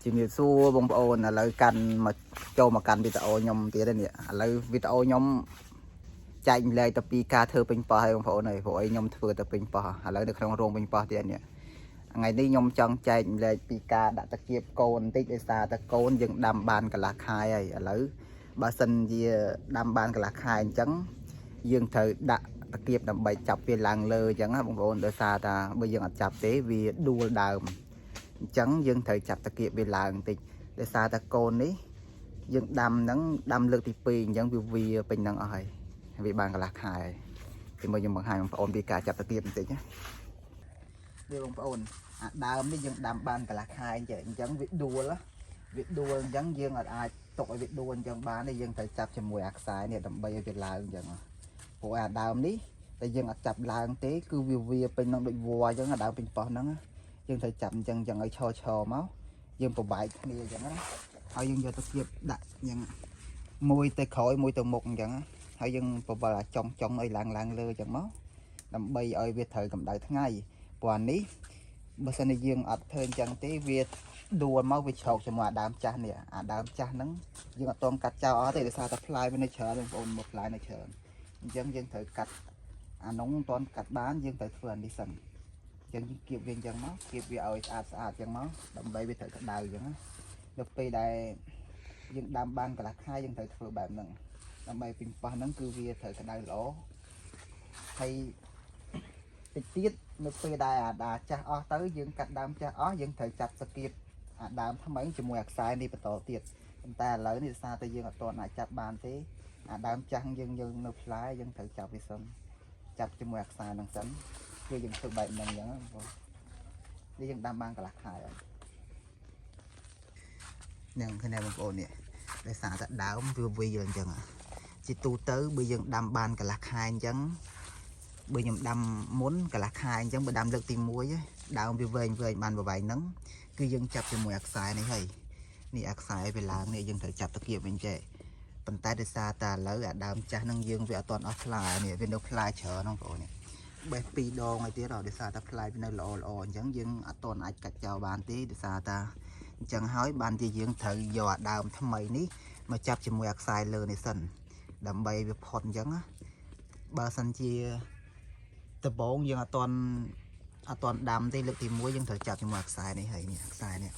ជំរាបសួរបងប្អូនឥឡូវកាន់មកចូលមកកាន់វីដេអូខ្ញុំទៀតហើយនេះឥឡូវវីដេអូខ្ញុំចែកម្លែកទៅពីការធ្វើពេញប៉ោះហើយបងប្អូនហើយព្រោះអីខ្ញុំធ្វើទៅពេញប៉ោះឥឡូវនៅក្នុងរោងពេញប៉ោះទៀតនេះថ្ងៃនេះខ្ញុំចង់ចែកម្លែកពីការដាក់តាគៀបកូនបន្តិចដោយសារតែកូនយើងដាំបានកន្លះខែហើយឥឡូវបើសិនជាដាំបានកន្លះខែអញ្ចឹងយើងត្រូវដាក់តាគៀបដើម្បីចាប់វាឡើងលើអញ្ចឹងណាបងប្អូនដោយសារតែបើយើងអត់ចាប់ទេវាដួលដើមអញ្ចឹងយើងត្រូវចាប់តាគៀបវាឡើងបន្តិចដោយសារតែកូននេះយើងដាំហ្នឹងដាំលើកទី2អញ្ចឹងវាពេញហ្នឹងអស់ហើយវាបានកន្លះខែហើយពីមកខ្ញុំបង្ហាញបងប្អូនពីការចាប់តាគៀបបន្តិចណាវាបងប្អូនអាដើមនេះយើងដាំបានកន្លះខែអញ្ចឹងវាដួលអញ្ចឹងយើងអាចទុកឲ្យវាដួលអញ្ចឹងបានទេយើងត្រូវចាប់ជាមួយអាខ្សែនេះដើម្បីឲ្យវាឡើងអញ្ចឹងព្រោះអាដើមនេះតែយើងអត់ចាប់ឡើងទេគឺវាពេញហ្នឹងដូចវល្លិអញ្ចឹងអាដើមពេញប៉ោះហ្នឹងយើងត្រូវចាប់អញ្ចឹងឲ្យឈរមកយើងប្របែកគ្នាអញ្ចឹងណាហើយយើងយកទៅគៀបដាក់យ៉ាងមួយទៅក្រោយមួយទៅមុខអញ្ចឹងហើយយើងបបល់អាចុងឲ្យឡើងលើអញ្ចឹងមកដើម្បីឲ្យវាត្រូវកម្ដៅថ្ងៃព្រោះអានេះបើសិនជាយើងអត់ធ្វើអញ្ចឹងទេវាដួលមកវាច្រោកជាមួយអាដើមចាស់នេះអាដើមចាស់ហ្នឹងយើងអត់តន់កាត់ចោលអត់ទេដោយសារតែផ្លែវានៅច្រើនបងប្អូនមកផ្លែនៅច្រើនអញ្ចឹងយើងត្រូវកាត់អានោះមិនតន់កាត់បានយើងត្រូវធ្វើអានេះសិនអញ្ចឹងគៀបវាអញ្ចឹងមកគៀបវាឲ្យស្អាតអញ្ចឹងមកដើម្បីវាត្រូវក្តៅអញ្ចឹងណាដល់ពេលដែលយើងដាំបានកន្លះខែយើងត្រូវធ្វើបែបហ្នឹងដើម្បីពេញប៉ោះហ្នឹងគឺវាត្រូវក្តៅល្អហើយតិចទៀតនៅពេលដែលអាដាចាស់អស់ទៅយើងកាត់ដើមចាស់អស់យើងត្រូវចាប់តាគៀបអាដើមថ្មីជាមួយអាខ្សែនេះបន្តទៀតប៉ុន្តែឥឡូវនេះដោយសារតែយើងអត់ទាន់អាចចាប់បានទេអាដើមចាស់យើងនៅផ្លែយើងត្រូវចាប់វាសិនចាប់ជាមួយអាខ្សែហ្នឹងសិនគឺយើងធ្វើបែបហ្នឹងអញ្ចឹងបងនេះយើងដាំបានកន្លះខែហើយនឹងឃើញបងប្អូននេះដោយសារតែដើមវាអញ្ចឹងជាទូទៅបើយើងដាំបានកន្លះខែអញ្ចឹងបើខ្ញុំដាំមុនកន្លះខែអញ្ចឹងបើដាំលើកទី1ដើមវាវែងបានប្រវែងហ្នឹងគឺយើងចាប់ជាមួយអាខ្សែនេះហើយនេះអាខ្សែវាឡើងនេះយើងត្រូវចាប់តាគៀបវិញចេះប៉ុន្តែដោយសារតែឥឡូវអាដើមចាស់ហ្នឹងយើងវាអត់ទាន់អស់ផ្លែនេះវានៅផ្លែច្រើនហ្នឹងបងប្អូននេះបេះ2ដងហើយទៀតដោយសារតែផ្លែវានៅល្អអញ្ចឹងយើងអត់ទាន់អាចកាត់ចោលបានទេដោយសារតែអញ្ចឹងហើយបានជាយើងត្រូវយកអាដើមថ្មីនេះមកចាប់ជាមួយអាខ្សែលើនេះសិនដើម្បីវាផុតអញ្ចឹងណាបើសិនជាដំបូងយើងអត់ទាន់ដាំទេលើកទី1យើងត្រូវចាប់ជាមួយអាខ្សែនេះហើយនេះអាខ្សែនេះ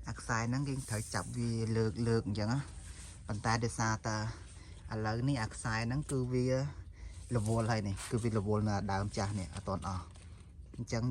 អាខ្សែហ្នឹងយើងត្រូវចាប់វាលើកអញ្ចឹងណាប៉ុន្តែដោយសារតែឥឡូវនេះអាខ្សែហ្នឹងគឺវារវល់ហើយនេះគឺវារវល់នៅដើមចាស់នេះអត់ទាន់អស់អញ្ចឹង